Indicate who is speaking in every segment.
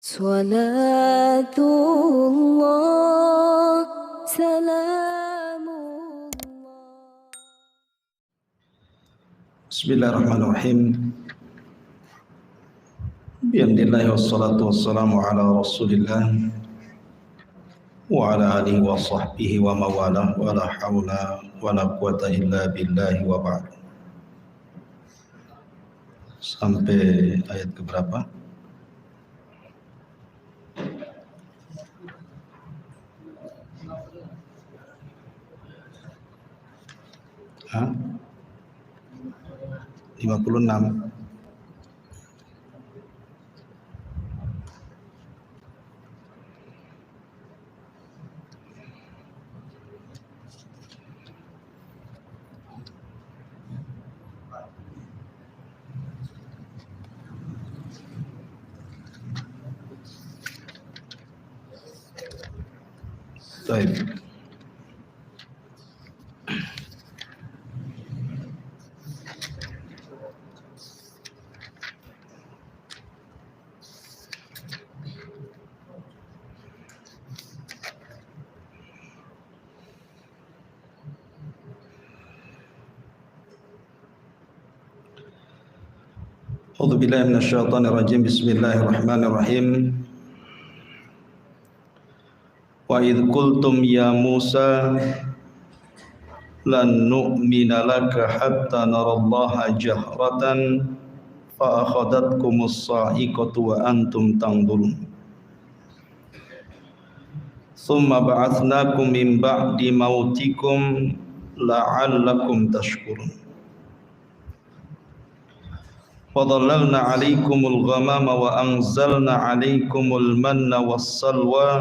Speaker 1: Salatullah, salamullah.
Speaker 2: Bismillahirrahmanirrahim. Bihamdillahi wassalatu wassalamu ala rasulillah wa ala alihi wa sahbihi wa mawalah wa la hawla wa la quwata illa billahi wa ba'd. Sampai ayat keberapa? Hah? 56. Baik. A'udzubillahi minasyaitonirrajim. Bismillahirrahmanirrahim. Wa idh qultum ya Musa lan nu'mina laka hatta narallaha jahratan fa akhadhatkumus sa'iqatu wa antum tanzurun. Tsumma ba'atsnakum min ba'di mautikum la'allakum tashkurun. وَظَلَّلْنَا عَلَيْكُمُ الْغَمَامَ وَأَنزَلْنَا عَلَيْكُمُ الْمَنَّ وَالسَّلْوَىٰ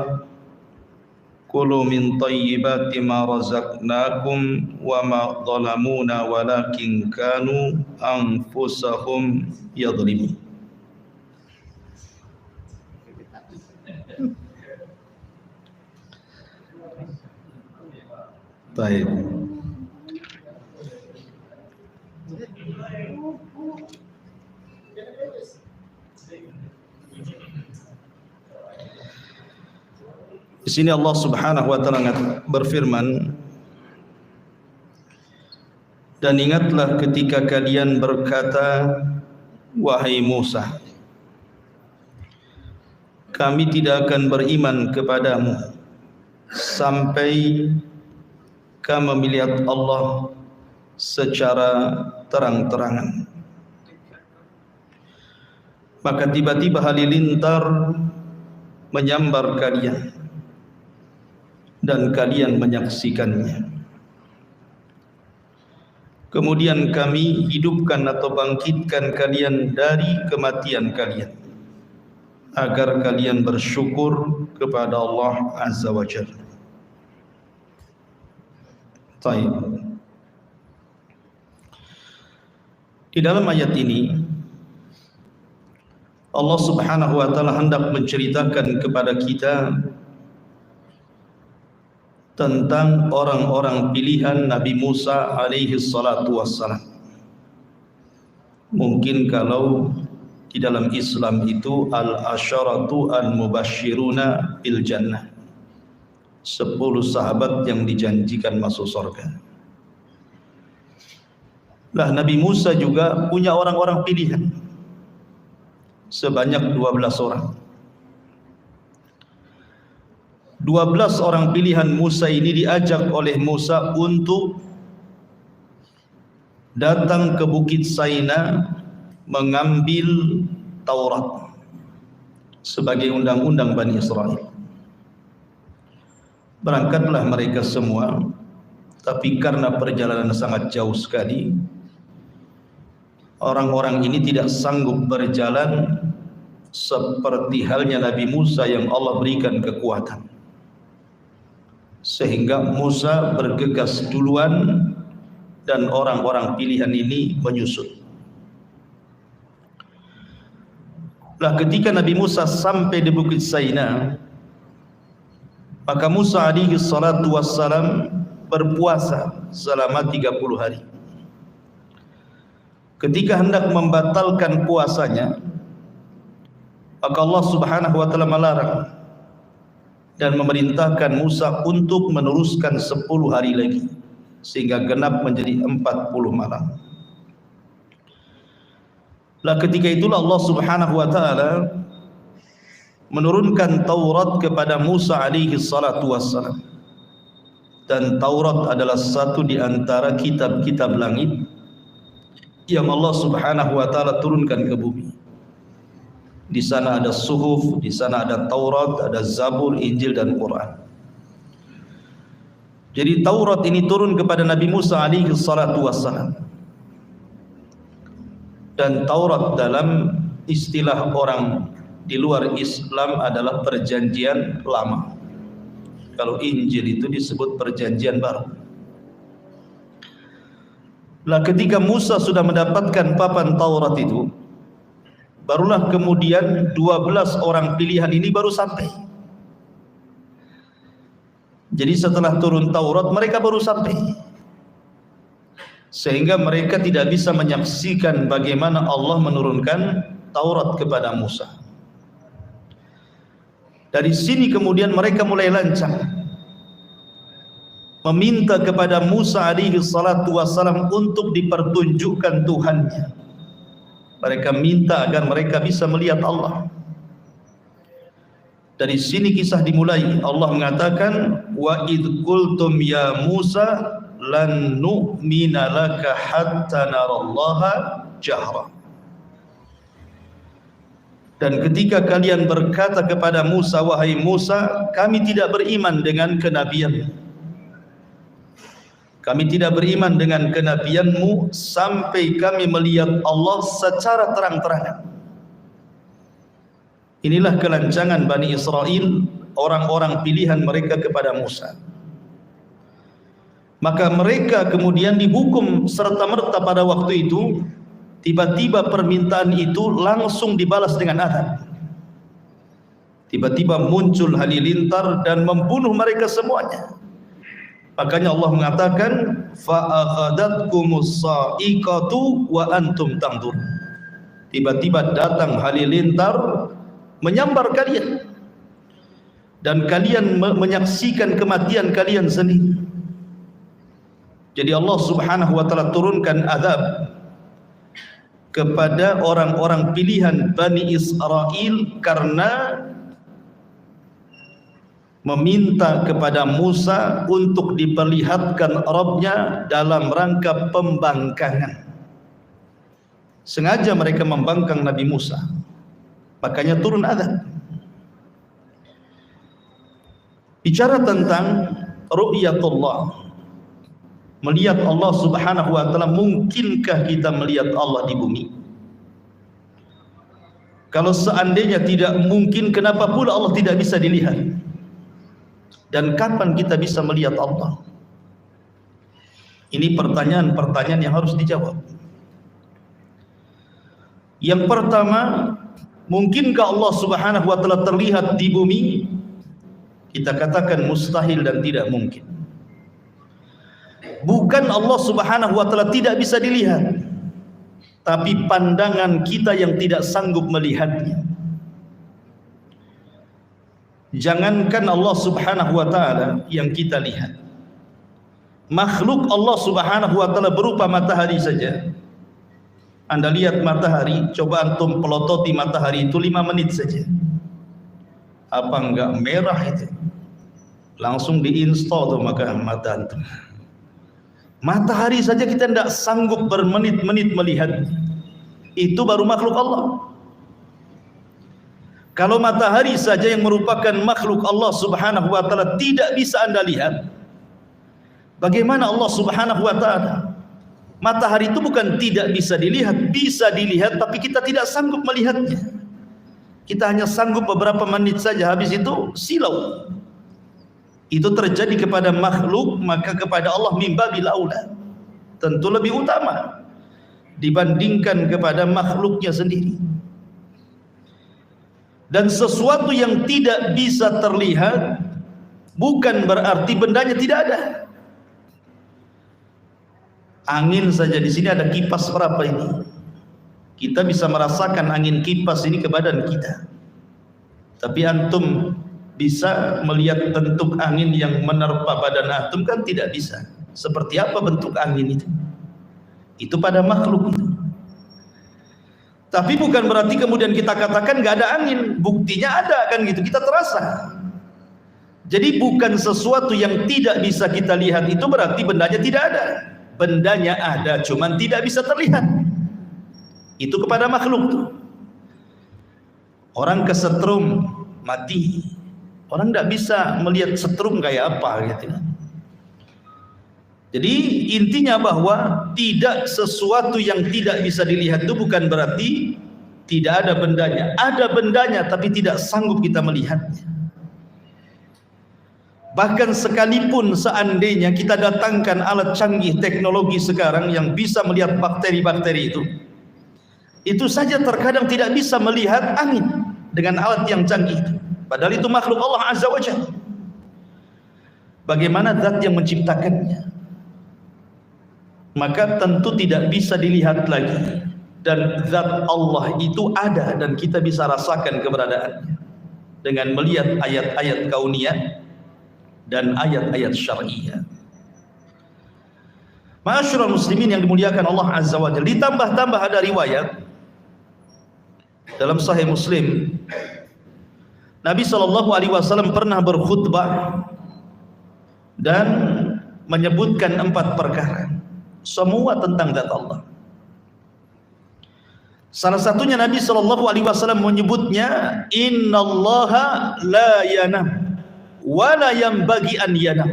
Speaker 2: كُلُوا مِنْ طَيِّبَاتِ مَا رَزَقْنَاكُمْ وَمَا ظَلَمُونَا وَلَكِنْ كَانُوا أَنفُسَهُمْ يَظْلِمُونَ. Baik. Di sini Allah Subhanahu wa taala berfirman, dan ingatlah ketika kalian berkata, wahai Musa, kami tidak akan beriman kepadamu sampai kami melihat Allah secara terang-terangan. Maka tiba-tiba halilintar menyambar kalian dan kalian menyaksikannya. Kemudian kami hidupkan atau bangkitkan kalian dari kematian kalian agar kalian bersyukur kepada Allah Azza wa Jalla. Baik. Di dalam ayat ini Allah Subhanahu wa taala hendak menceritakan kepada kita tentang orang-orang pilihan Nabi Musa alaihi salatu wassalam. Mungkin kalau di dalam Islam itu al-asyaratu al-mubasyiruna bil jannah, 10 sahabat yang dijanjikan masuk surga. Lah Nabi Musa juga punya orang-orang pilihan sebanyak 12 orang. 12 orang pilihan Musa ini diajak oleh Musa untuk datang ke Bukit Saina mengambil Taurat sebagai undang-undang Bani Israel. Berangkatlah mereka semua, tapi karena perjalanan sangat jauh sekali, orang-orang ini tidak sanggup berjalan seperti halnya Nabi Musa yang Allah berikan kekuatan. Sehingga Musa bergegas duluan dan orang-orang pilihan ini menyusul. Lah ketika Nabi Musa sampai di Bukit Saina, maka Musa alaihi salatu wassalam berpuasa selama 30 hari. Ketika hendak membatalkan puasanya, Maka Allah Subhanahu wa taala melarang dan memerintahkan Musa untuk meneruskan 10 hari lagi sehingga genap menjadi 40 malam. Lah ketika itulah Allah Subhanahu wa taala menurunkan Taurat kepada Musa alaihi salatu wassalam. Dan Taurat adalah satu di antara kitab-kitab langit yang Allah Subhanahu wa taala turunkan ke bumi. Di sana ada Suhuf, di sana ada Taurat, ada Zabur, Injil dan Quran. Jadi Taurat ini turun kepada Nabi Musa alaihi salatu wassalam. Dan Taurat dalam istilah orang di luar Islam adalah perjanjian lama. Kalau Injil itu disebut perjanjian baru. Lah ketika Musa sudah mendapatkan papan Taurat itu, barulah kemudian 12 orang pilihan ini baru sampai. Jadi setelah turun Taurat mereka baru sampai. Sehingga mereka tidak bisa menyaksikan bagaimana Allah menurunkan Taurat kepada Musa. Dari sini kemudian mereka mulai lancang meminta kepada Musa alaihi salatu wassalam untuk dipertunjukkan Tuhannya. Mereka minta agar mereka bisa melihat Allah. Dari sini kisah dimulai. Allah mengatakan, wa idh qultum ya Musa lan nu'mina laka hatta narallaha jahra. Dan ketika kalian berkata kepada Musa, wahai Musa, kami tidak beriman dengan kenabian. Kami tidak beriman dengan kenabianmu sampai kami melihat Allah secara terang-terangan. Inilah kelancangan Bani Israel, orang-orang pilihan mereka kepada Musa. Maka mereka kemudian dihukum serta-merta pada waktu itu. Tiba-tiba permintaan itu langsung dibalas dengan azab. Tiba-tiba muncul halilintar dan membunuh mereka semuanya. Makanya Allah mengatakan, fa'akhadatkumus sa'iqatu wa antum tanzur. Tiba-tiba datang halilintar menyambar kalian dan kalian menyaksikan kematian kalian sendiri. Jadi Allah Subhanahu wa taala turunkan azab kepada orang-orang pilihan Bani Israel karena meminta kepada Musa untuk diperlihatkan Rabbnya dalam rangka pembangkangan. Sengaja mereka membangkang Nabi Musa, makanya turun azab. Bicara tentang ru'yatullah, melihat Allah Subhanahu wa taala, mungkinkah kita melihat Allah di bumi? Kalau seandainya tidak mungkin, kenapa pula Allah tidak bisa dilihat? Dan kapan kita bisa melihat Allah? Ini pertanyaan-pertanyaan yang harus dijawab. Yang pertama, mungkinkah Allah Subhanahu wa taala terlihat di bumi? Kita katakan mustahil dan tidak mungkin. Bukan Allah Subhanahu wa taala tidak bisa dilihat, tapi pandangan kita yang tidak sanggup melihatnya. Jangankan Allah Subhanahu wa taala yang kita lihat, makhluk Allah Subhanahu wa taala berupa matahari saja. Anda lihat matahari, coba antum pelototi matahari itu 5 menit saja. Apa enggak merah itu? Langsung diinstal tuh maka mata antum. Matahari saja kita tidak sanggup bermenit-menit melihat. Itu baru makhluk Allah. Kalau matahari saja yang merupakan makhluk Allah Subhanahu wa taala tidak bisa Anda lihat, bagaimana Allah Subhanahu wa taala? Matahari itu bukan tidak bisa dilihat, tapi kita tidak sanggup melihatnya. Kita hanya sanggup beberapa menit saja, habis itu silau. Itu terjadi kepada makhluk, maka kepada Allah mimbabil aula, tentu lebih utama dibandingkan kepada makhluknya sendiri. Dan sesuatu yang tidak bisa terlihat bukan berarti bendanya tidak ada. Angin saja, di sini ada kipas berapa ini? Kita bisa merasakan angin kipas ini ke badan kita. Tapi antum bisa melihat bentuk angin yang menerpa badan antum kan tidak bisa. Seperti apa bentuk angin itu? Itu pada makhluk itu. Tapi bukan berarti kemudian kita katakan nggak ada angin. Buktinya ada kan gitu, kita terasa. Jadi bukan sesuatu yang tidak bisa kita lihat itu berarti bendanya tidak ada. Bendanya ada, cuman tidak bisa terlihat. Itu kepada makhluk tuh. Orang kesetrum mati, orang tidak bisa melihat setrum kayak apa gitu. Jadi intinya bahwa tidak sesuatu yang tidak bisa dilihat itu bukan berarti tidak ada bendanya. Ada bendanya tapi tidak sanggup kita melihatnya. Bahkan sekalipun seandainya kita datangkan alat canggih teknologi sekarang yang bisa melihat bakteri-bakteri itu saja terkadang tidak bisa melihat angin dengan alat yang canggih itu. Padahal itu makhluk Allah Azza wa Jalla. Bagaimana zat yang menciptakannya? Maka tentu tidak bisa dilihat lagi, dan zat Allah itu ada dan kita bisa rasakan keberadaannya dengan melihat ayat-ayat kauniyah dan ayat-ayat syar'iyah. Ma'asyiral muslimin yang dimuliakan Allah Azza wa Jalla, ditambah-tambah ada riwayat dalam Sahih Muslim, Nabi SAW pernah berkhutbah dan menyebutkan 4 perkara, semua tentang zat Allah. Salah satunya Nabi SAW menyebutnya, innallaha la yanam wa la yanbaghi an yanam.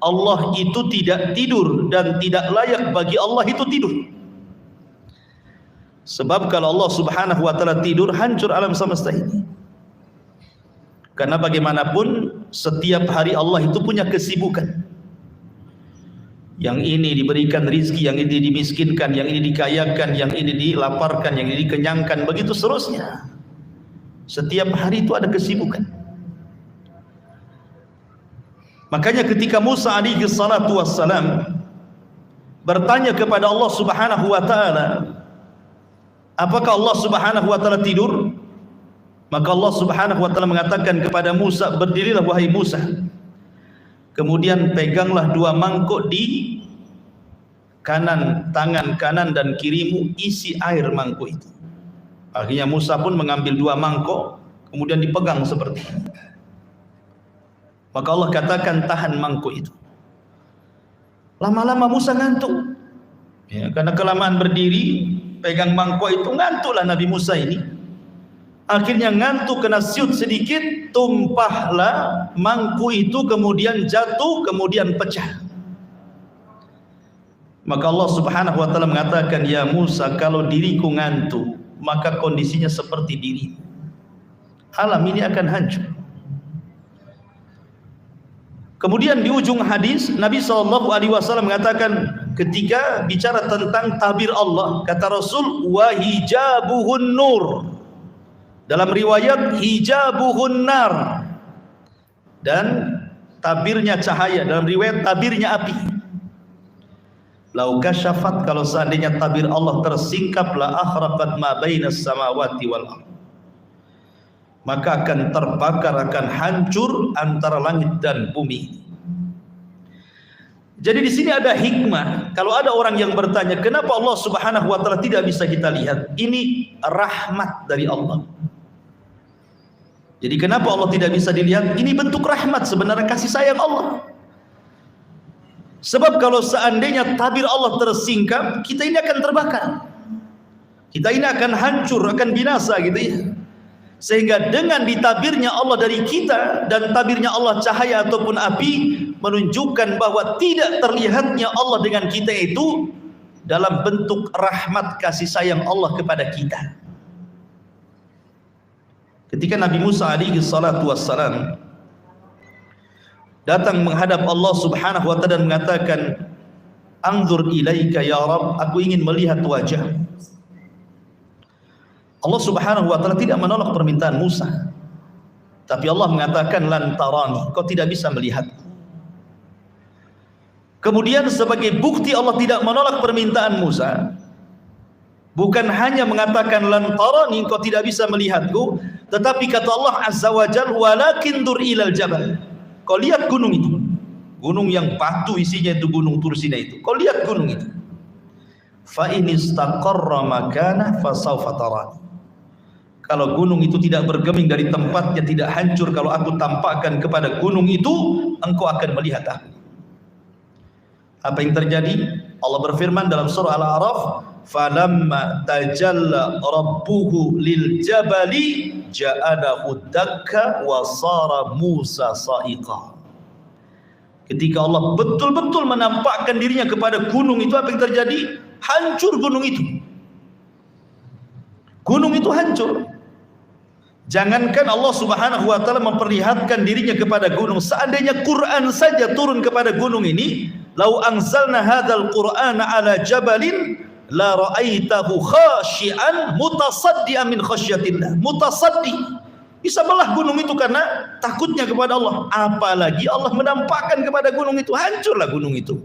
Speaker 2: Allah itu tidak tidur dan tidak layak bagi Allah itu tidur. Sebab kalau Allah Subhanahu wa taala tidur, hancur alam semesta ini. Karena bagaimanapun setiap hari Allah itu punya kesibukan. Yang ini diberikan rizki, yang ini dimiskinkan, yang ini dikayakan, yang ini dilaparkan, yang ini dikenyangkan, begitu seterusnya. Setiap hari itu ada kesibukan. Makanya ketika Musa alaihi salatu wassalam bertanya kepada Allah Subhanahu wa taala, apakah Allah Subhanahu wa taala tidur? Maka Allah Subhanahu wa taala mengatakan kepada Musa, berdirilah wahai Musa. Kemudian peganglah 2 mangkuk di kanan, tangan kanan dan kirimu, isi air mangkuk itu. Akhirnya Musa pun mengambil 2 mangkuk, kemudian dipegang seperti itu. Maka Allah katakan, tahan mangkuk itu. Lama-lama Musa ngantuk. Ya, karena kelamaan berdiri, pegang mangkuk itu, ngantuklah Nabi Musa ini. Akhirnya ngantuk, kena siut sedikit, tumpahlah mangkuk itu, kemudian jatuh, kemudian pecah. Maka Allah Subhanahu wa taala mengatakan, ya Musa, kalau diriku ngantuk, maka kondisinya seperti dirimu. Alam ini akan hancur. Kemudian di ujung hadis Nabi SAW mengatakan, ketika bicara tentang tabir Allah, kata Rasul, wa hijabuhun nur. Dalam riwayat hijabuhun nar, dan tabirnya cahaya. Dalam riwayat tabirnya api. Lau kasyafat, kalau seandainya tabir Allah tersingkap, la akhraqat ma bainas samawati wal ardh, maka akan terbakar, akan hancur antara langit dan bumi. Jadi di sini ada hikmah. Kalau ada orang yang bertanya, kenapa Allah Subhanahu wa taala tidak bisa kita lihat? Ini rahmat dari Allah. Jadi kenapa Allah tidak bisa dilihat? Ini bentuk rahmat, sebenarnya kasih sayang Allah. Sebab kalau seandainya tabir Allah tersingkap, kita ini akan terbakar. Kita ini akan hancur, akan binasa gitu ya. Sehingga dengan ditabirnya Allah dari kita dan tabirnya Allah cahaya ataupun api, menunjukkan bahwa tidak terlihatnya Allah dengan kita itu dalam bentuk rahmat kasih sayang Allah kepada kita. Ketika Nabi Musa alaihi salatu wassalam datang menghadap Allah Subhanahu wa taala dan mengatakan, anzur ilaika ya Rabb, aku ingin melihat wajah. Allah Subhanahu wa taala tidak menolak permintaan Musa, tapi Allah mengatakan, lan tarani, kau tidak bisa melihat. Kemudian sebagai bukti Allah tidak menolak permintaan Musa, bukan hanya mengatakan lan tarani, kau tidak bisa melihatku, Tetapi kata Allah Azza wa Jalla, walakin dur ilal jabal. Kau lihat gunung itu. Gunung yang batu isinya itu gunung Tursina itu. Kau lihat gunung itu. Fa in istaqarra makana fa sawfa tarani. Kalau gunung itu tidak bergeming dari tempatnya, tidak hancur, kalau aku tampakkan kepada gunung itu, engkau akan melihat aku. Apa yang terjadi? Allah berfirman dalam surah Al-A'raf, falamma tajalla rabbuhu lil jabali ja'alahu dakka wa sara Musa sa'iqa. Ketika Allah betul-betul menampakkan dirinya kepada gunung itu, apa yang terjadi? Hancur gunung itu. Gunung itu hancur. Jangankan Allah Subhanahu wa taala memperlihatkan dirinya kepada gunung, seandainya Quran saja turun kepada gunung ini, lau anzalna hadzal qur'ana ala jabalin la ra'aitahu khashi'an mutasaddian min khasyatillah. Mutasaddi, bisa belah gunung itu karena takutnya kepada Allah. Apalagi Allah menampakkan kepada gunung itu, hancurlah gunung itu.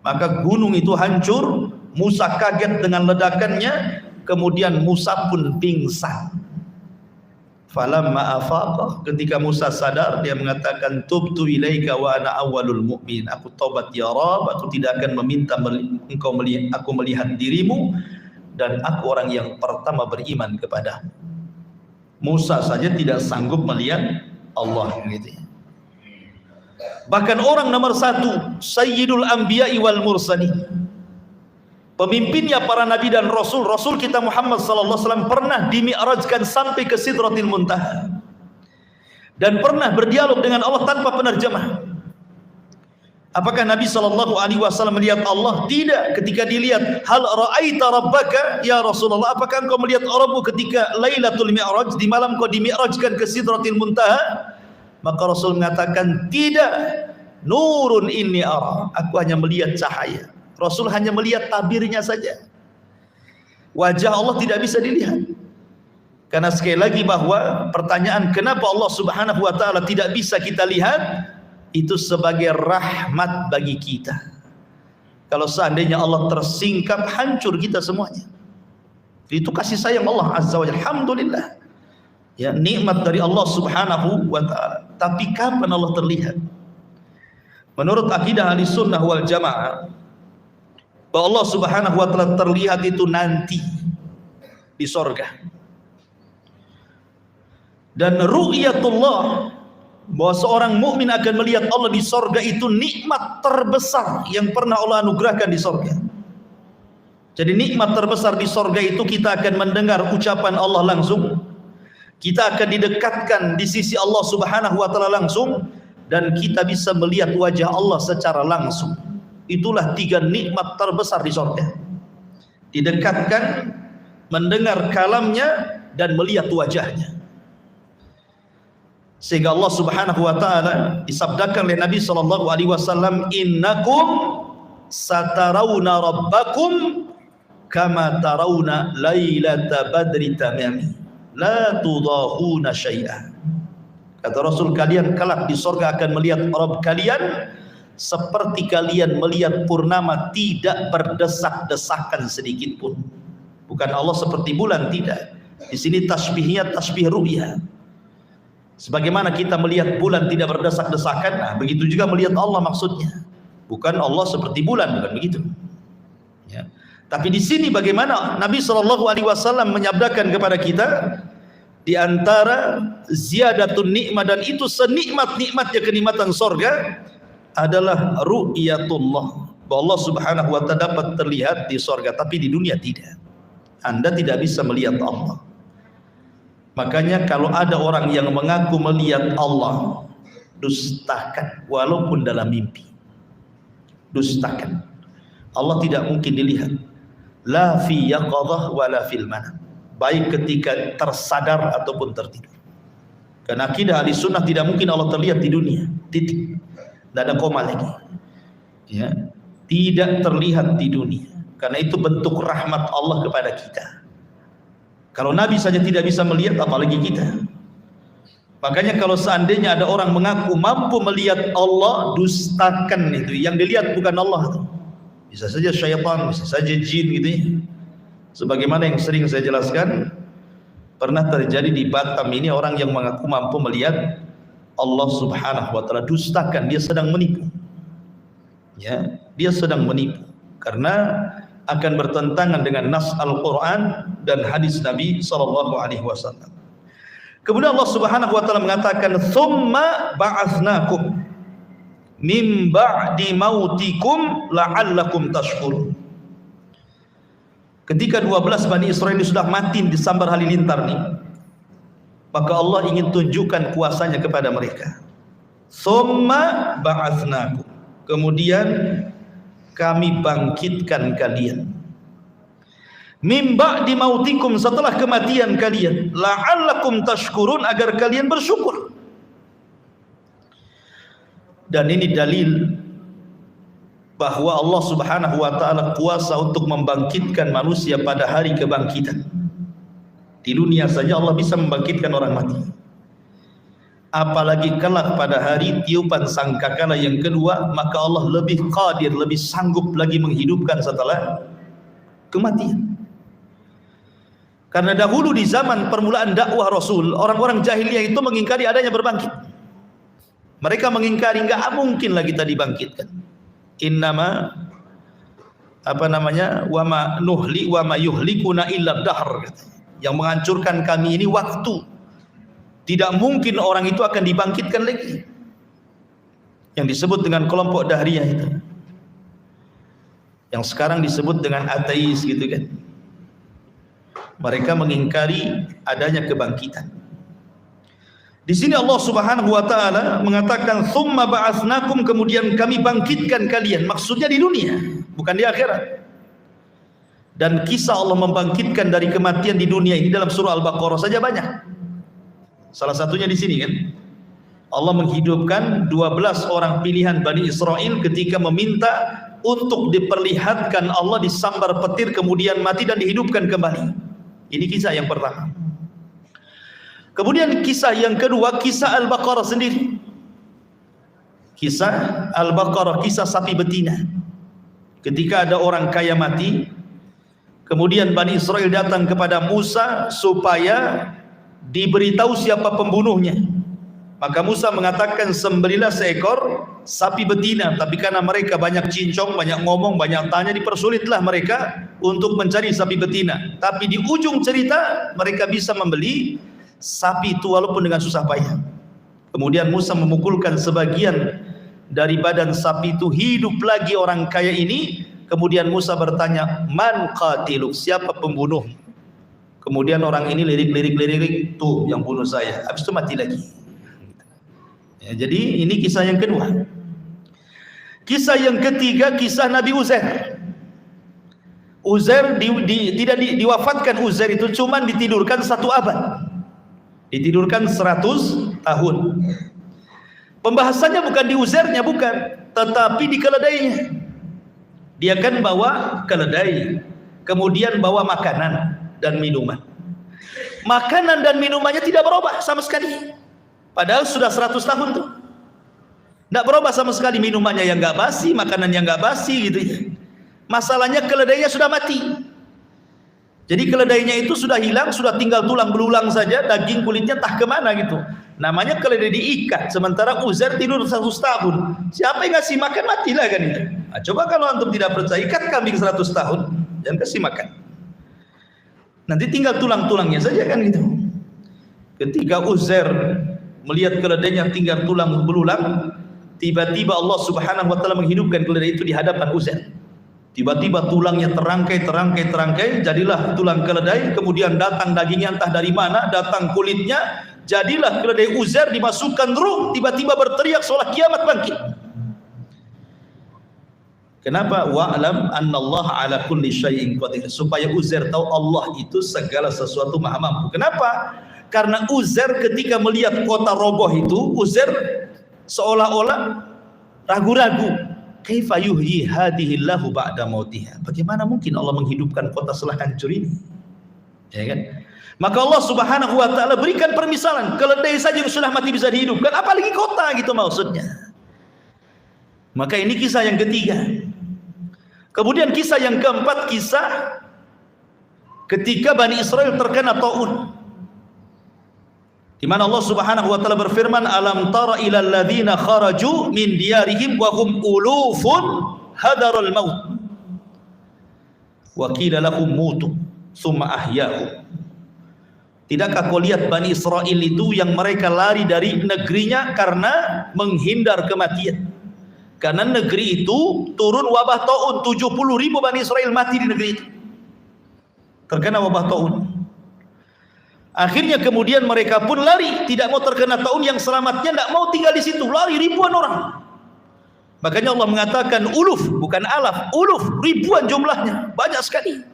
Speaker 2: Maka gunung itu hancur, Musa kaget dengan ledakannya, kemudian Musa pun pingsan. Falamma afaqa, ketika Musa sadar, dia mengatakan tubtu ilaika wa ana awwalul mu'min. Aku taubat ya Rabb, aku tidak akan meminta engkau melihat, aku melihat dirimu, dan aku orang yang pertama beriman kepadamu. Musa saja tidak sanggup melihat Allah gitu. Bahkan orang nomor satu, Sayyidul Anbiya'i wal Mursalin, pemimpinnya para nabi dan rasul, Rasul kita Muhammad sallallahu alaihi wasallam pernah dimi'rajkan sampai ke Sidratil Muntaha dan pernah berdialog dengan Allah tanpa penerjemah. Apakah Nabi sallallahu alaihi wasallam melihat Allah? Tidak. Ketika dilihat, hal ra'aita rabbaka ya Rasulullah, apakah engkau melihat Rabbmu ketika Lailatul Mi'raj, di malam kau dimi'rajkan ke Sidratil Muntaha? Maka Rasul mengatakan, tidak. Nurun inni ara, aku hanya melihat cahaya. Rasul hanya melihat tabirnya saja. Wajah Allah tidak bisa dilihat. Karena sekali lagi bahwa pertanyaan kenapa Allah Subhanahu wa taala tidak bisa kita lihat, itu sebagai rahmat bagi kita. Kalau seandainya Allah tersingkap, hancur kita semuanya. Itu kasih sayang Allah Azza wa Jalla. Alhamdulillah. Ya, nikmat dari Allah Subhanahu wa taala. Tapi kapan Allah terlihat? Menurut akidah Ahlussunnah wal Jamaah, bahwa Allah Subhanahu wa taala terlihat itu nanti di sorga. Dan ru'yatullah, bahwa seorang mukmin akan melihat Allah di sorga, itu nikmat terbesar yang pernah Allah anugerahkan di sorga. Jadi nikmat terbesar di sorga itu kita akan mendengar ucapan Allah langsung, kita akan didekatkan di sisi Allah Subhanahu wa taala langsung, dan kita bisa melihat wajah Allah secara langsung. Itulah tiga nikmat terbesar di sorga. Didekatkan, mendengar kalamnya, dan melihat wajahnya. Sehingga Allah Subhanahu wa taala disabdakan oleh Nabi sallallahu alaihi wasallam, innakum satarawna rabbakum kama tarawna lailata badri tamami la tudahuna syai'an. Kata Rasul, kalian kelak di sorga akan melihat Rabb kalian seperti kalian melihat purnama, tidak berdesak-desakan sedikit pun. Bukan Allah seperti bulan, tidak. Di sini tasbihnya tasbih ru'ya. Sebagaimana kita melihat bulan tidak berdesak-desakan, nah begitu juga melihat Allah maksudnya. Bukan Allah seperti bulan, bukan begitu. Ya. Tapi di sini bagaimana Nabi sallallahu alaihi wasallam menyabdakan kepada kita, di antara ziyadatun nikmat, dan itu senikmat-nikmatnya kenikmatan sorga, adalah ru'yatullah, bahwa Allah Subhanahu wa taala dapat terlihat di sorga, tapi di dunia tidak. Anda tidak bisa melihat Allah. Makanya kalau ada orang yang mengaku melihat Allah, dustakan walaupun dalam mimpi. Dustakan. Allah tidak mungkin dilihat. La fi yaqadhah wa la fil manam. Baik ketika tersadar ataupun tertidur. Karena akidah Ahlussunnah tidak mungkin Allah terlihat di dunia. Titik. Tidak ada koma lagi. Ya, tidak terlihat di dunia. Karena itu bentuk rahmat Allah kepada kita. Kalau Nabi saja tidak bisa melihat, apalagi kita. Makanya kalau seandainya ada orang mengaku mampu melihat Allah, dustakan itu. Yang dilihat bukan Allah. Bisa saja syaitan, bisa saja jin gitu ya. Sebagaimana yang sering saya jelaskan, Pernah terjadi di Batam ini orang yang mengaku mampu melihat Allah Subhanahu wa taala, dustakan, dia sedang menipu. Ya, dia sedang menipu karena akan bertentangan dengan nas Al-Qur'an dan hadis Nabi sallallahu alaihi wasallam. Kemudian Allah Subhanahu wa taala mengatakan, "Tsumma ba'atsnakum min ba'di mautikum la'allakum tashkurun." Ketika 12 Bani Israel sudah mati di sambar halilintar nih, maka Allah ingin tunjukkan kuasanya kepada mereka. Tsumma ba'atsnakum, kemudian kami bangkitkan kalian. Min ba'di mautikum, setelah kematian kalian, la'allakum tashkurun, agar kalian bersyukur. Dan ini dalil bahwa Allah Subhanahu wa taala kuasa untuk membangkitkan manusia pada hari kebangkitan. Di dunia saja Allah bisa membangkitkan orang mati, apalagi kelak pada hari tiupan sangkakala yang kedua, maka Allah lebih qadir, lebih sanggup lagi menghidupkan setelah kematian. Karena dahulu di zaman permulaan dakwah Rasul, orang-orang jahiliyah itu mengingkari adanya berbangkit. Mereka mengingkari, enggak mungkin lah kita dibangkitkan. Innama wa ma nuhli wa ma yuhlikuna illa dahr. Yang menghancurkan kami ini waktu. Tidak mungkin orang itu akan dibangkitkan lagi. Yang disebut dengan kelompok Dahriyah itu, yang sekarang disebut dengan ateis gitu kan. Mereka mengingkari adanya kebangkitan. Di sini Allah Subhanahu wa taala mengatakan tsumma ba'atsnakum, kemudian kami bangkitkan kalian. Maksudnya di dunia, bukan di akhirat. Dan kisah Allah membangkitkan dari kematian di dunia ini dalam surah Al-Baqarah saja banyak. Salah satunya di sini kan. Allah menghidupkan 12 orang pilihan Bani Israel ketika meminta untuk diperlihatkan Allah disambar petir kemudian mati dan dihidupkan kembali. Ini kisah yang pertama. Kemudian kisah yang kedua, kisah Al-Baqarah sendiri. Kisah Al-Baqarah, kisah sapi betina. Ketika ada orang kaya mati, kemudian Bani Israel datang kepada Musa supaya diberitahu siapa pembunuhnya. Maka Musa mengatakan, sembelilah seekor sapi betina. Tapi karena mereka banyak cincong, banyak ngomong, banyak tanya, dipersulitlah mereka untuk mencari sapi betina. Tapi di ujung cerita mereka bisa membeli sapi itu walaupun dengan susah payah. Kemudian Musa memukulkan sebagian dari badan sapi itu, hidup lagi orang kaya ini. Kemudian Musa bertanya, man qatiluk, siapa pembunuh? Kemudian orang ini lirik, tuh yang bunuh saya. Habis itu mati lagi. Ya, jadi ini kisah yang kedua. Kisah yang ketiga, kisah Nabi Uzair. Uzair tidak diwafatkan. Uzair itu cuma ditidurkan 1 abad. Ditidurkan 100 tahun. Pembahasannya bukan di Uzairnya, bukan, tetapi di keledainya. Dia kan bawa keledai, kemudian bawa makanan dan minuman. Makanan dan minumannya tidak berubah sama sekali. Padahal sudah 100 tahun tuh. Tidak berubah sama sekali, minumannya yang nggak basi, makanan yang nggak basi gitu ya. Masalahnya keledainya sudah mati. Jadi keledainya itu sudah hilang, sudah tinggal tulang belulang saja, daging kulitnya entah kemana gitu. Namanya keledai diikat, sementara Uzair tidur 100 tahun. Siapa yang ngasih makan, matilah kan itu. Nah, coba kalau antum tidak percaya, ikat kambing 100 tahun, jangan kasih makan. Nanti tinggal tulang-tulangnya saja kan gitu. Ketika Uzair melihat keledainya tinggal tulang belulang, tiba-tiba Allah Subhanahu wa taala menghidupkan keledai itu di hadapan Uzair. Tiba-tiba tulangnya terangkai, jadilah tulang keledai. Kemudian datang dagingnya entah dari mana, datang kulitnya, jadilah keledai Uzair, dimasukkan ruh, tiba-tiba berteriak seolah kiamat bangkit. Kenapa? Wa'lam annallaha ala kulli syai'in qadir. Supaya Uzair tahu Allah itu segala sesuatu maha mampu. Kenapa? Karena Uzair ketika melihat kota roboh itu, Uzair seolah-olah ragu-ragu. Kaifa yuhyi hadhillahu ba'da mautiha? Bagaimana mungkin Allah menghidupkan kota setelah hancur ini? Ya kan? Maka Allah Subhanahu wa taala berikan permisalan, keledai saja yang sudah mati bisa dihidupkan, apalagi kota gitu maksudnya. Maka ini kisah yang ketiga. Kemudian kisah yang keempat, kisah ketika Bani Israel terkena taun. di mana Allah Subhanahu wa taala berfirman, alam tara ilal ladzina kharaju min diyarihim wa hum ulufun hadarul maut wa qila lahum mutu tsumma ahyahum. Tidakkah kau lihat Bani Israel itu yang mereka lari dari negerinya karena menghindar kematian? Karena negeri itu turun wabah taun, 70.000 Bani Israel mati di negeri itu terkena wabah taun. Akhirnya kemudian mereka pun lari, tidak mau terkena taun, yang selamatnya tidak mau tinggal di situ, lari ribuan orang. Makanya Allah mengatakan uluf, bukan alaf, uluf, ribuan jumlahnya, banyak sekali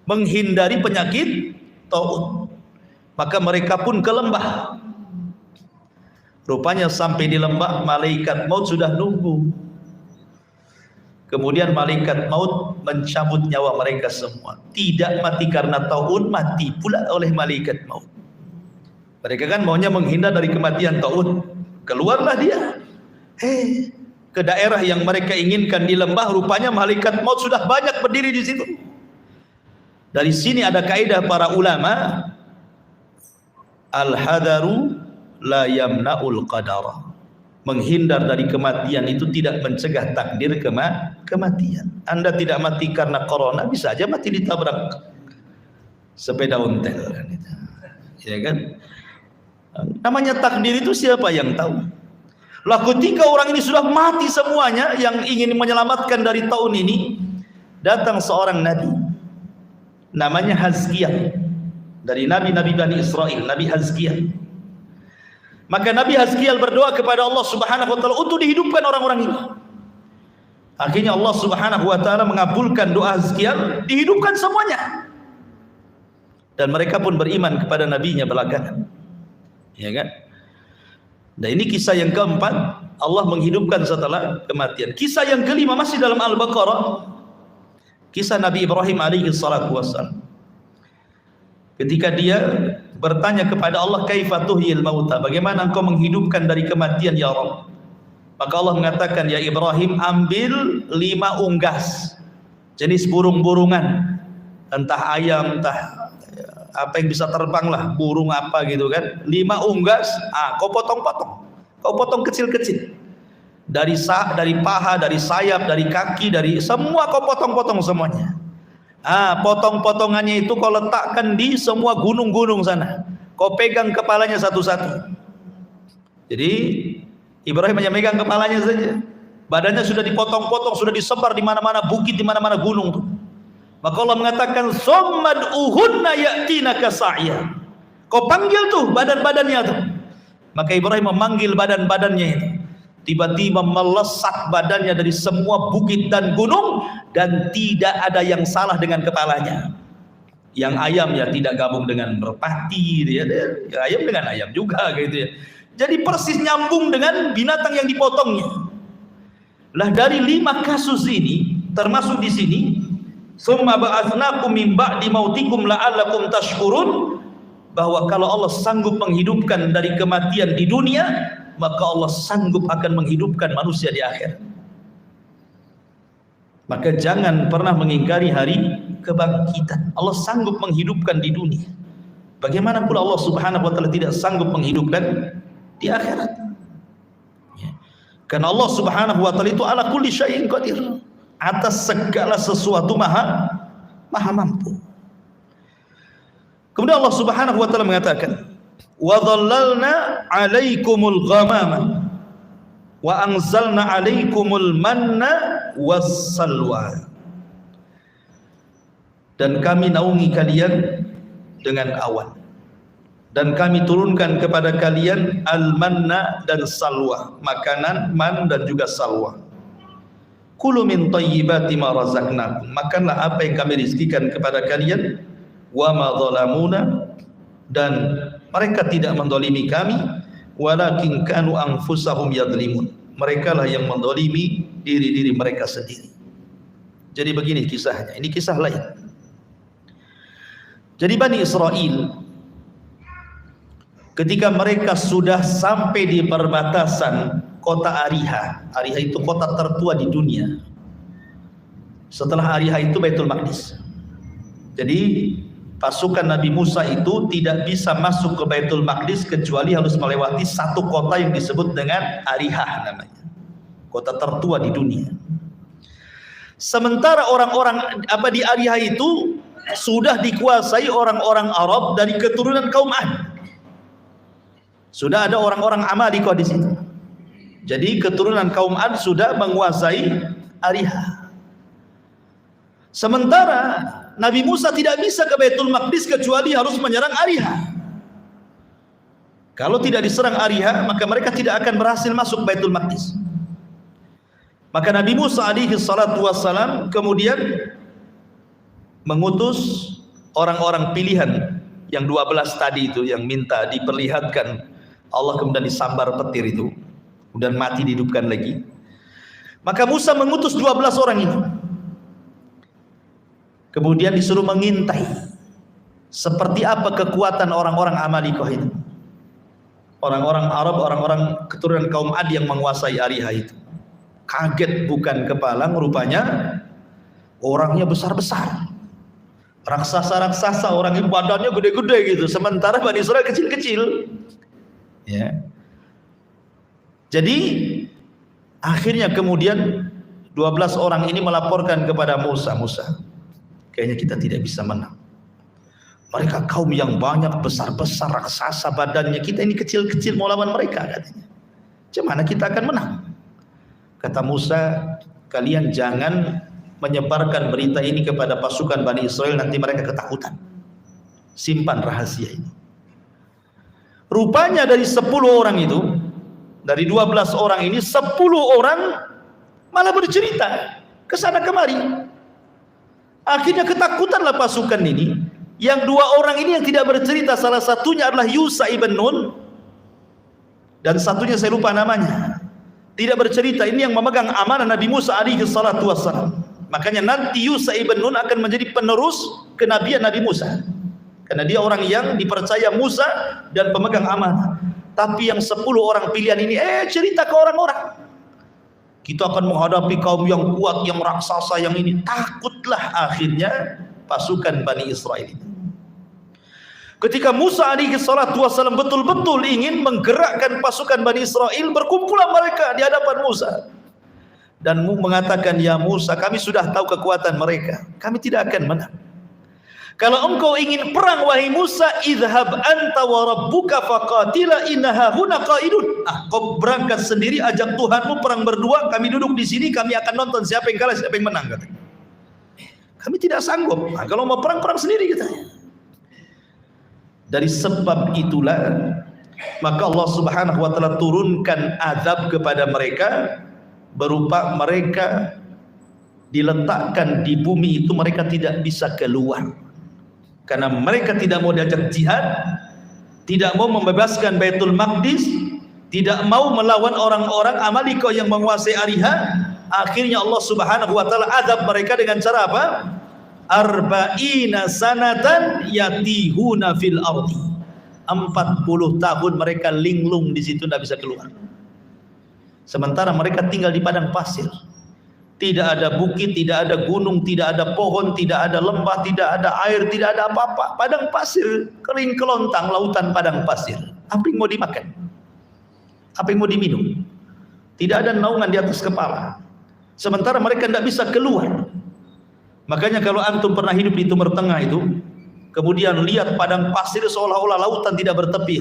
Speaker 2: menghindari penyakit taun. Maka mereka pun ke lembah. Rupanya sampai di lembah, malaikat maut sudah nunggu. Kemudian malaikat maut mencabut nyawa mereka semua. Tidak mati karena taun, mati pula oleh malaikat maut. Mereka kan maunya menghindar dari kematian taun. Keluarlah dia. Ke daerah yang mereka inginkan di lembah, rupanya malaikat maut sudah banyak berdiri di situ. Dari sini ada kaidah para ulama, al-hadaru la yamna'ul qadara. Menghindar dari kematian itu tidak mencegah takdir kematian. Anda tidak mati karena corona, bisa aja mati ditabrak sepeda ontel kan, ya kan? Namanya takdir itu siapa yang tahu? Lah ketika orang ini sudah mati semuanya yang ingin menyelamatkan dari tahun ini, datang seorang nabi namanya Hazkiyah, dari nabi-nabi Bani Israel, Nabi Hazkiyah. Maka Nabi Hazkiyah berdoa kepada Allah Subhanahu wa taala untuk dihidupkan orang-orang ini. Akhirnya Allah Subhanahu wa taala mengabulkan doa Hazkiyah, dihidupkan semuanya. Dan mereka pun beriman kepada nabinya belakangan. Ya kan? Nah, ini kisah yang keempat, Allah menghidupkan setelah kematian. Kisah yang kelima masih dalam Al-Baqarah. Kisah Nabi Ibrahim alaihi salatu wassalam. Ketika dia bertanya kepada Allah, kaifa tuhyil mauta, bagaimana engkau menghidupkan dari kematian ya Rabb? Maka Allah mengatakan, ya Ibrahim, ambil 5 unggas jenis burung-burungan, entah ayam, entah apa yang bisa terbang lah, burung apa gitu kan, 5 unggas, kau potong-potong, kau potong kecil-kecil, dari paha, dari sayap, dari kaki, dari semua kau potong-potong semuanya. Potong-potongannya itu kau letakkan di semua gunung-gunung sana. Kau pegang kepalanya satu-satu. Jadi Ibrahim hanya megang kepalanya saja. Badannya sudah dipotong-potong, sudah disebar di mana-mana bukit, di mana-mana gunung tuh. Maka Allah mengatakan, "Summad'uhunna ya'tinaka sa'ya." Kau panggil tuh badan-badannya tuh. Maka Ibrahim memanggil badan-badannya itu. Tiba-tiba melesat badannya dari semua bukit dan gunung, dan tidak ada yang salah dengan kepalanya. Yang ayam ya tidak gabung dengan merpati, ya ayam dengan ayam juga gitu ya. Jadi persis nyambung dengan binatang yang dipotongnya. Lah dari 5 kasus ini, termasuk di sini, summa ba'atsnakum min ba'di mautikum la'allakum tashkurun, bahwa kalau Allah sanggup menghidupkan dari kematian di dunia, maka Allah sanggup akan menghidupkan manusia di akhirat. Maka jangan pernah mengingkari hari kebangkitan. Allah sanggup menghidupkan di dunia. Bagaimana pula Allah Subhanahu wa taala tidak sanggup menghidupkan di akhirat? Ya. Karena Allah Subhanahu wa taala itu ala kulli syai'in qadir. Atas segala sesuatu maha mampu. Kemudian Allah Subhanahu wa taala mengatakan, wa dhallalna 'alaikumul ghamama wa anzalna 'alaikumul manna wassalwa. Dan kami naungi kalian dengan awan, dan kami turunkan kepada kalian al-manna dan salwa, makanan man dan juga salwa. Kulu min thayyibati ma razaqnakum, makanlah apa yang kami rizkikan kepada kalian. Wa ma zalamuna, dan mereka tidak mendolimi kami, walakin kanu anfusahum yadlimun, mereka lah yang mendolimi diri-diri mereka sendiri. Jadi begini kisahnya, ini kisah lain. Jadi Bani Israel ketika mereka sudah sampai di perbatasan kota Ariha. Ariha itu kota tertua di dunia. Setelah Ariha itu Baitul Maqdis. Jadi pasukan Nabi Musa itu tidak bisa masuk ke Baitul Maqdis kecuali harus melewati satu kota yang disebut dengan Arihah namanya. Kota tertua di dunia. Sementara orang-orang di Arihah itu sudah dikuasai orang-orang Arab dari keturunan kaum Ad. Sudah ada orang-orang Amalikoh di situ. Jadi keturunan kaum Ad sudah menguasai Arihah. Sementara Nabi Musa tidak bisa ke Baitul Maqdis kecuali harus menyerang Arihah. Kalau tidak diserang Arihah, maka mereka tidak akan berhasil masuk Baitul Maqdis. Maka Nabi Musa alaihi salatu wassalam kemudian mengutus orang-orang pilihan yang 12 tadi itu yang minta diperlihatkan Allah, kemudian disambar petir itu, kemudian mati dihidupkan lagi. Maka Musa mengutus 12 orang itu. Kemudian disuruh mengintai seperti apa kekuatan orang-orang Amalikoh itu. Orang-orang Arab, orang-orang keturunan kaum Ad yang menguasai Arihah itu. Kaget bukan kepalang, rupanya orangnya besar-besar. Raksasa-raksasa, orang itu badannya gede-gede gitu. Sementara Bani Israel kecil-kecil. Ya. Jadi akhirnya kemudian 12 orang ini melaporkan kepada Musa, kayaknya kita tidak bisa menang. Mereka kaum yang banyak, besar-besar, raksasa badannya, kita ini kecil-kecil mau lawan mereka katanya. Gimana kita akan menang? Kata Musa, kalian jangan menyebarkan berita ini kepada pasukan Bani Israel, nanti mereka ketakutan. Simpan rahasia ini. Rupanya dari 10 orang itu, dari 12 orang ini, 10 orang malah bercerita ke sana kemari. Akhirnya ketakutanlah pasukan ini. Yang 2 orang ini yang tidak bercerita, salah satunya adalah Yusha ibn Nun, dan satunya saya lupa namanya. Tidak bercerita, ini yang memegang amanah Nabi Musa alaihi salatu wassalam. Makanya nanti Yusha ibn Nun akan menjadi penerus kenabian Nabi Musa. Karena dia orang yang dipercaya Musa dan pemegang amanah. Tapi yang 10 orang pilihan ini cerita ke orang-orang. Kita akan menghadapi kaum yang kuat, yang raksasa, yang ini. Takutlah akhirnya pasukan Bani Israel ini. Ketika Musa alaihi salatu wassalam betul-betul ingin menggerakkan pasukan Bani Israel, berkumpulah mereka di hadapan Musa. Dan mengatakan, ya Musa, kami sudah tahu kekuatan mereka. Kami tidak akan menang. Kalau engkau ingin perang, wahai Musa, idhab anta wa rabbuka faqatila innaha huna qaidun. Kau berangkat sendiri, ajak Tuhanmu perang berdua, kami duduk di sini, kami akan nonton siapa yang kalah, siapa yang menang, katanya. Kami tidak sanggup. Kalau mau perang, perang sendiri, katanya. Dari sebab itulah maka Allah Subhanahu wa taala turunkan azab kepada mereka berupa mereka diletakkan di bumi itu, mereka tidak bisa keluar karena mereka tidak mau diajak jihad, tidak mau membebaskan Baitul Maqdis, tidak mau melawan orang-orang Amalikoh yang menguasai Arihah. Akhirnya Allah Subhanahu wa taala azab mereka dengan cara apa? Arba'ina sanatan yatihuna fil ardi. 40 tahun mereka linglung di situ, tidak bisa keluar. Sementara mereka tinggal di padang pasir. Tidak ada bukit, tidak ada gunung, tidak ada pohon, tidak ada lembah, tidak ada air, tidak ada apa-apa. Padang pasir, kering kelontang, lautan padang pasir. Apa yang mau dimakan? Apa yang mau diminum? Tidak ada naungan di atas kepala. Sementara mereka tidak bisa keluar. Makanya kalau antum pernah hidup di Timur Tengah itu, kemudian lihat padang pasir seolah-olah lautan tidak bertepi.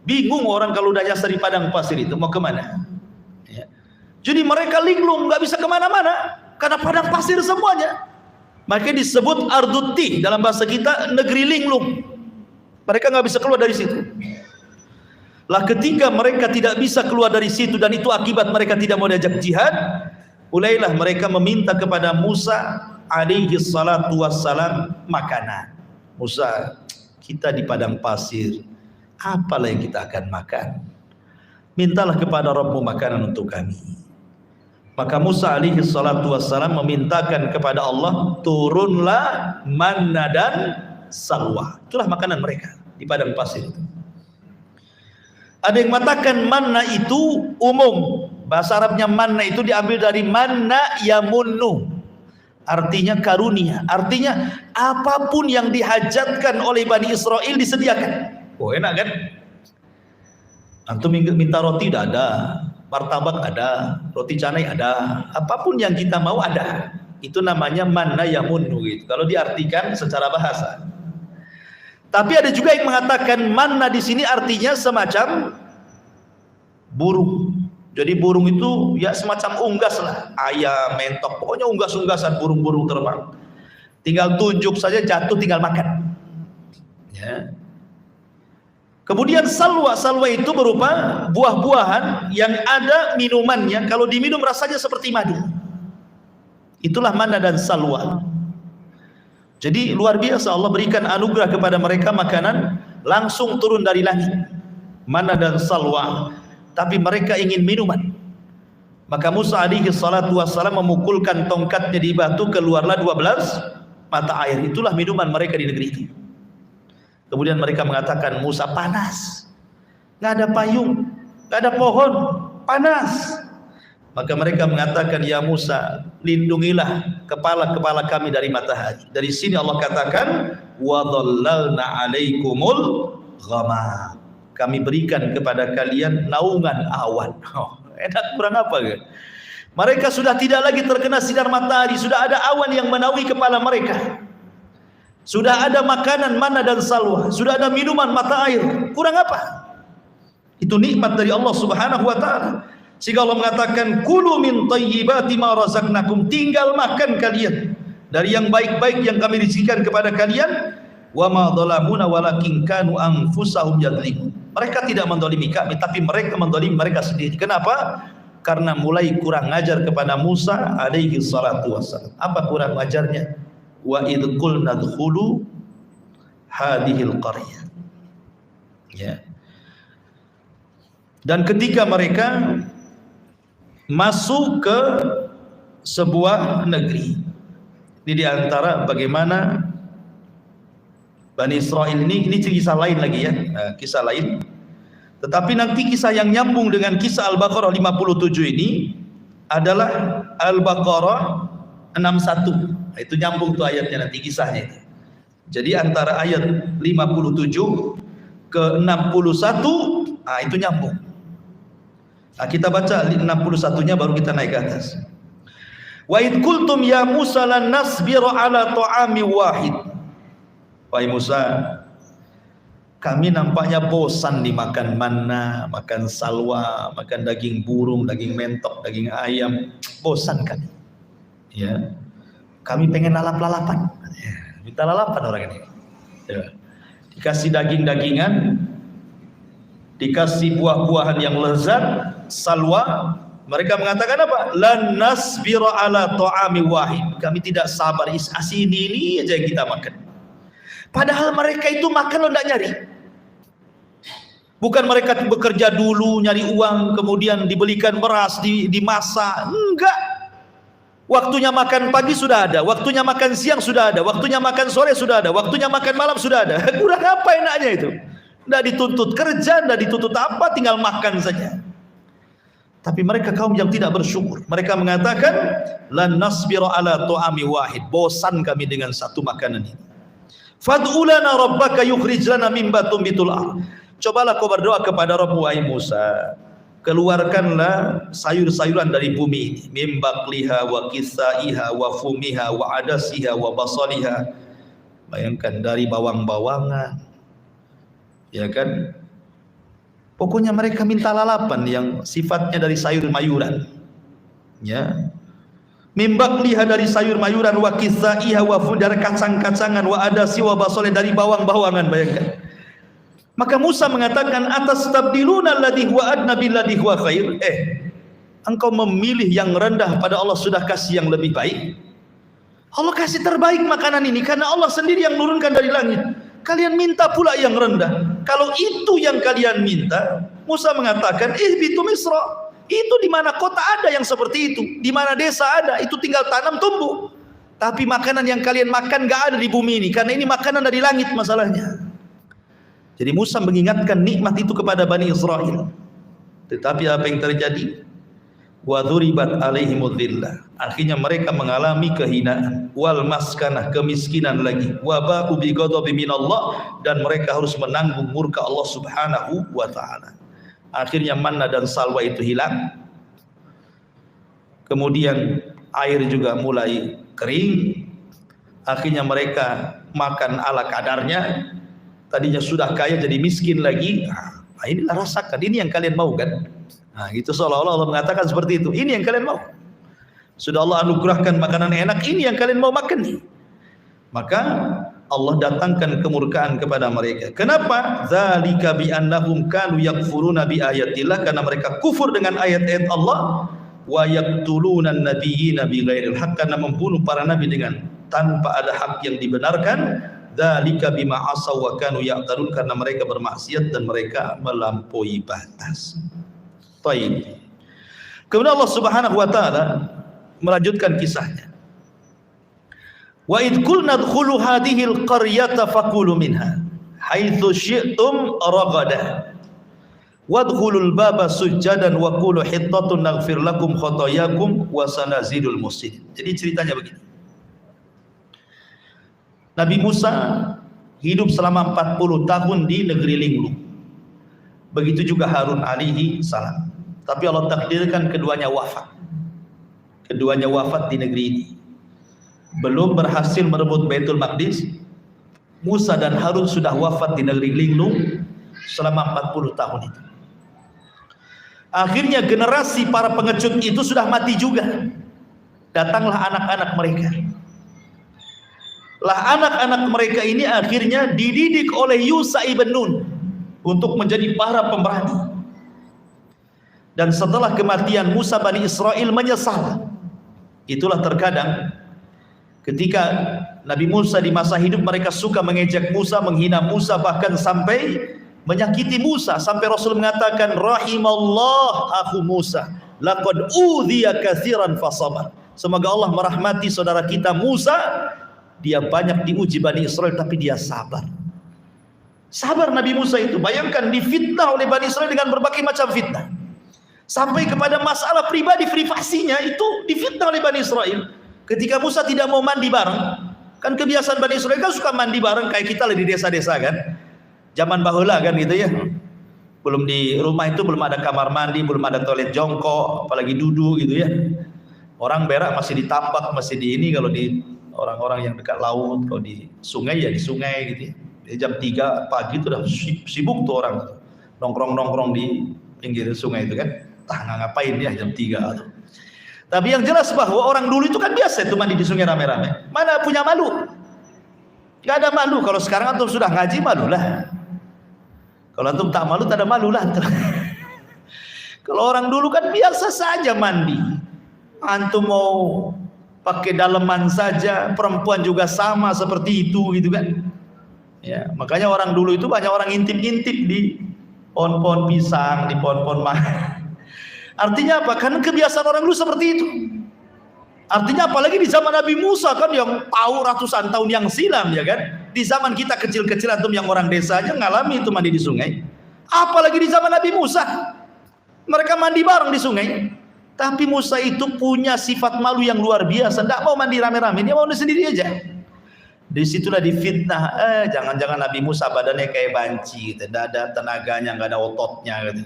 Speaker 2: Bingung orang kalau udah nyasar di padang pasir itu, mau kemana? Ya. Jadi mereka linglung, nggak bisa kemana-mana, karena padang pasir semuanya. Makanya disebut Arduti dalam bahasa kita, negeri linglung. Mereka nggak bisa keluar dari situ. Lah ketika mereka tidak bisa keluar dari situ, dan itu akibat mereka tidak mau diajak jihad, mulailah mereka meminta kepada Musa alaihi salatu wassalam makanan. Musa, kita di padang pasir, apalah yang kita akan makan? Mintalah kepada Rabbmu makanan untuk kami. Maka Musa alaihi salatu wassalam memintakan kepada Allah, turunlah manna dan salwa. Itulah makanan mereka di padang pasir itu. Ada yang mengatakan manna itu umum. Bahasa Arabnya manna itu diambil dari manna yamunnu. artinya karunia, artinya apapun yang dihajatkan oleh Bani Israel disediakan. Oh, enak kan? Antum minta roti tidak ada, martabak ada, roti canai ada, apapun yang kita mau ada. Itu namanya manna yamunnu gitu, kalau diartikan secara bahasa. Tapi ada juga yang mengatakan manna di sini artinya semacam burung. Jadi burung itu ya semacam unggas lah, ayam, mentok, pokoknya unggas-unggasan, burung-burung terbang. Tinggal tunjuk saja, jatuh tinggal makan. Ya. Kemudian salwa, salwa itu berupa buah-buahan yang ada minumannya, kalau diminum rasanya seperti madu. Itulah manna dan salwa. Jadi luar biasa, Allah berikan anugerah kepada mereka makanan langsung turun dari langit, manna dan salwa. Tapi mereka ingin minuman. Maka Musa alaihi salatu wassalam memukulkan tongkatnya di batu, keluarlah 12 mata air. Itulah minuman mereka di negeri itu. Kemudian mereka mengatakan, Musa, panas, nggak ada payung, nggak ada pohon, panas. Maka mereka mengatakan, ya Musa, lindungilah kepala-kepala kami dari matahari. Dari sini Allah katakan, wa dhallalna alaikumul ghamam, kami berikan kepada kalian naungan awan. Oh, enak kurang apa kan? Mereka sudah tidak lagi terkena sinar matahari, sudah ada awan yang menaungi kepala mereka. Sudah ada makanan manna dan salwa, sudah ada minuman mata air. Kurang apa? Itu nikmat dari Allah Subhanahu wa taala. Sehingga Allah mengatakan, kulu min thayyibati ma razaqnakum, tinggal makan kalian dari yang baik-baik yang kami rizkikan kepada kalian. Wa ma dhalamuna walakin kanu anfusahum yadhlimun. Mereka tidak mendolimi kami, tapi mereka mendolimi mereka sendiri. Kenapa? Karena mulai kurang ajar kepada Musa alaihi salatu wassalam. Apa kurang ajarnya? Wa idh qulna dkhulu hadhil qaryah. Ya. Dan ketika mereka masuk ke sebuah negeri, ini diantara bagaimana Bani Israel ini kisah lain lagi ya, kisah lain. Tetapi nanti kisah yang nyambung dengan kisah Al-Baqarah 57 ini adalah Al-Baqarah 61. Itu nyambung tuh ayatnya nanti kisahnya itu. Jadi antara ayat 57 ke 61, itu nyambung. Nah, kita baca 61-nya baru kita naik ke atas. Wa id qultum ya Musa lan nasbiru ala ta'ami wahid. Wahai Musa, kami nampaknya bosan dimakan manna, makan salwa, makan daging burung, daging mentok, daging ayam. Bosan kami. Ya. Kami pengen lalap-lalapan. Ya, minta lalapan orang ini. Ya. Dikasih daging-dagingan, dikasih buah-buahan yang lezat, salwa. Mereka mengatakan apa? Lan nasbira ala ta'ami wahid. Kami tidak sabar, asini ini aja yang kita makan. Padahal mereka itu makan lo enggak nyari. Bukan mereka bekerja dulu nyari uang, kemudian dibelikan beras, dimasak. Enggak. Waktunya makan pagi sudah ada, waktunya makan siang sudah ada, waktunya makan sore sudah ada, waktunya makan malam sudah ada. Kurang apa enaknya itu? Enggak dituntut kerja, enggak dituntut apa, tinggal makan saja. Tapi mereka kaum yang tidak bersyukur. Mereka mengatakan, lan nasbira ala ta'ami wahid. Bosan kami dengan satu makanan ini. Fad'u lana rabbaka yukhrij lana mimma tumbitul ardh. Cobalah kau berdoa kepada Rabbmu wahai Musa, keluarkanlah sayur-sayuran dari bumi ini, mim baqliha wa qisaiha wa fumiha wa adasiha wa basaliha. Bayangkan dari bawang-bawangan, ya kan? Pokoknya mereka minta lalapan yang sifatnya dari sayur-mayuran, ya. Mimbakliha dari sayur-mayuran, wa kisaiha wa dari kacang-kacangan, wa adasi wa basole dari bawang-bawangan. Bayangkan. Maka Musa mengatakan, atastabdiluna alladhi huwa adna billadhi huwa khair. Engkau memilih yang rendah pada Allah sudah kasih yang lebih baik. Allah kasih terbaik makanan ini karena Allah sendiri yang nurunkan dari langit. Kalian minta pula yang rendah. Kalau itu yang kalian minta, Musa mengatakan, ihbitu Misra. Itu di mana kota ada yang seperti itu, di mana desa ada, itu tinggal tanam tumbuh. Tapi makanan yang kalian makan gak ada di bumi ini, karena ini makanan dari langit masalahnya. Jadi Musa mengingatkan nikmat itu kepada Bani Israel. Tetapi apa yang terjadi? Wa dhuribat alaihimudz dhillah. Akhirnya mereka mengalami kehinaan. wal maskanah, kemiskinan lagi, wa ba'u bi ghadabi minallah, dan mereka harus menanggung murka Allah Subhanahu wa taala. Akhirnya manna dan salwa itu hilang. Kemudian air juga mulai kering. Akhirnya mereka makan ala kadarnya. Tadinya sudah kaya jadi miskin lagi. Nah, inilah rasakan, ini yang kalian mau kan? Nah, itu seolah-olah Allah mengatakan seperti itu. Ini yang kalian mau. Sudah Allah anugerahkan makanan enak, ini yang kalian mau makan nih. Maka Allah datangkan kemurkaan kepada mereka. Kenapa? Dzalika bi annahum kanu yakfuruna bi ayatillah, karena mereka kufur dengan ayat-ayat Allah, wa yaqtuluna an-nabiyina bighairil haqq, karena membunuh para nabi dengan tanpa ada hak yang dibenarkan. Dzalika bima asaw wa kanu ya'tadun, karena mereka bermaksiat dan mereka melampaui batas. Baik. Kemudian Allah Subhanahu wa taala melanjutkan kisahnya. Wa id qulna dkhulu hadhihi al-qaryata faqulu minha haitsu syi'tum ragada wadkhulul baba sujjadan wa qulu hittatun naghfir lakum khotoyakum wa sanazidul muhsinin. Jadi ceritanya begini. Nabi Musa hidup selama 40 tahun di negeri linglung. Begitu juga Harun alaihi salam. Tapi Allah takdirkan keduanya wafat. Keduanya wafat di negeri ini. Belum berhasil merebut Baitul Maqdis, Musa dan Harun sudah wafat di negeri linglung selama 40 tahun itu. Akhirnya generasi para pengecut itu sudah mati juga. Datanglah anak-anak mereka. Lah anak-anak mereka ini akhirnya dididik oleh Yusha ibn Nun untuk menjadi para pemberani. Dan setelah kematian Musa, Bani Israel menyesal. Itulah terkadang ketika Nabi Musa di masa hidup mereka suka mengejek Musa, menghina Musa, bahkan sampai menyakiti Musa, sampai Rasul mengatakan rahimallah akhu Musa laqad udhiya katsiran fasabar. Semoga Allah merahmati saudara kita Musa, dia banyak diuji Bani Israel tapi dia sabar. Sabar Nabi Musa itu, bayangkan difitnah oleh Bani Israel dengan berbagai macam fitnah. Sampai kepada masalah pribadi privasinya itu difitnah oleh Bani Israel. Ketika Musa tidak mau mandi bareng, kan kebiasaan Bani Israel kan suka mandi bareng kayak kita di desa-desa kan. Zaman bahula kan gitu ya. Belum di rumah itu belum ada kamar mandi, belum ada toilet jongkok, apalagi duduk gitu ya. Orang berak masih di tambak, masih di ini, kalau di orang-orang yang dekat laut, kalau di sungai ya di sungai gitu ya. Jam 3 pagi itu udah sibuk tuh orang nongkrong-nongkrong di pinggir sungai itu kan. Nggak ngapain dia jam 3 tuh. Tapi yang jelas bahwa orang dulu itu kan biasa itu mandi di sungai rame-rame. Mana punya malu? Gak ada malu. Kalau sekarang antum sudah ngaji, malu lah. Kalau antum tak malu, tak ada malu lah. Kalau orang dulu kan biasa saja mandi. Antum mau pakai daleman saja, perempuan juga sama seperti itu gitu kan. Ya, makanya orang dulu itu banyak orang intip-intip di pohon-pohon pisang, di pohon-pohon mangga. Artinya apa? Karena kebiasaan orang dulu seperti itu. Artinya apalagi di zaman Nabi Musa kan yang tahu ratusan tahun yang silam ya kan. Di zaman kita kecil-kecil antum yang orang desa aja ngalami itu mandi di sungai. Apalagi di zaman Nabi Musa. Mereka mandi bareng di sungai. Tapi Musa itu punya sifat malu yang luar biasa. Tidak mau mandi rame-rame, dia mau sendiri aja. Disitulah difitnah. Jangan-jangan Nabi Musa badannya kayak banci, gitu. Tidak ada tenaganya, nggak ada ototnya gitu.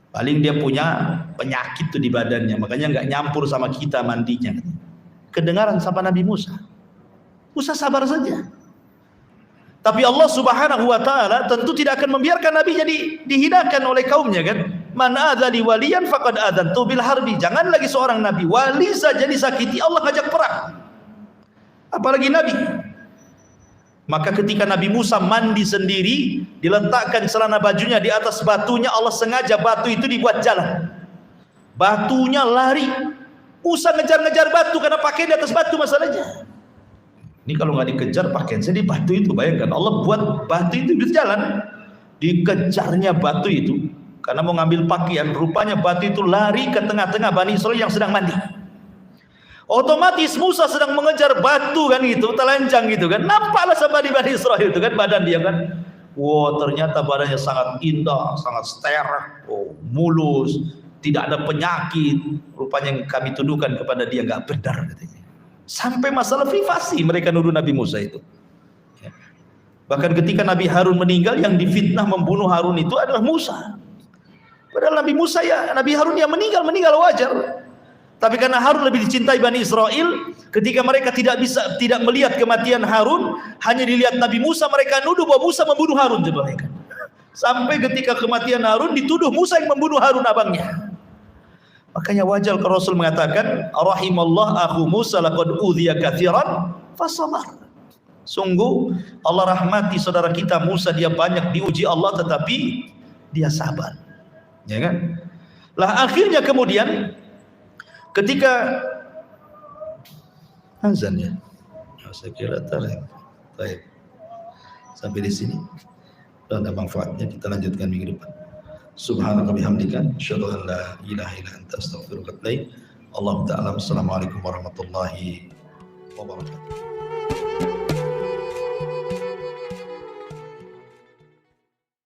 Speaker 2: Paling dia punya penyakit tuh di badannya, makanya nggak nyampur sama kita mandinya. Kedengaran sama Nabi Musa. Musa sabar saja. Tapi Allah Subhanahu wa taala tentu tidak akan membiarkan nabinya dihinakan oleh kaumnya kan. Man adzali waliyan faqad adzantu bil harbi. Jangan lagi seorang nabi wali saja disakiti Allah ajak perang. Apalagi nabi. Maka ketika Nabi Musa mandi sendiri, diletakkan celana bajunya di atas batunya, Allah sengaja batu itu dibuat jalan. Batunya lari. Musa ngejar-ngejar batu karena pakaian di atas batu masalahnya. Ini kalau nggak dikejar pakaian saya di batu itu, bayangkan Allah buat batu itu berjalan. Dikejarnya batu itu karena mau ngambil pakaian, rupanya batu itu lari ke tengah-tengah Bani Israel yang sedang mandi. Otomatis Musa sedang mengejar batu kan gitu, telanjang gitu kan. Nampaklah sama di Bani Israel itu kan badan dia kan. Wow, ternyata badannya sangat indah, sangat steril, mulus, tidak ada penyakit. Rupanya yang kami tuduhkan kepada dia nggak benar katanya. Sampai masalah privasi mereka nuduh Nabi Musa itu. Ya. Bahkan ketika Nabi Harun meninggal, yang difitnah membunuh Harun itu adalah Musa. Padahal Nabi Musa ya, Nabi Harun yang meninggal wajar. Tapi karena Harun lebih dicintai Bani Israel, ketika mereka tidak melihat kematian Harun, hanya dilihat Nabi Musa, mereka nuduh bahwa Musa membunuh Harun. Sampai ketika kematian Harun, dituduh Musa yang membunuh Harun abangnya. Makanya wajar kalau Rasul mengatakan, rahimallah akhu Musa laqad udhiya katsiran fasabar. Sungguh Allah rahmati saudara kita Musa, dia banyak diuji Allah tetapi dia sabar. Ya kan? Lah akhirnya kemudian ketika azan ya, saya kira baik. Sampai di sini ada manfaatnya, kita lanjutkan minggu depan. Subhanaka bihamdika asyhadu an la ilaha illa anta astaghfiruka wa atubu ilaik. Allahu ta'ala. Assalamualaikum warahmatullahi wabarakatuh.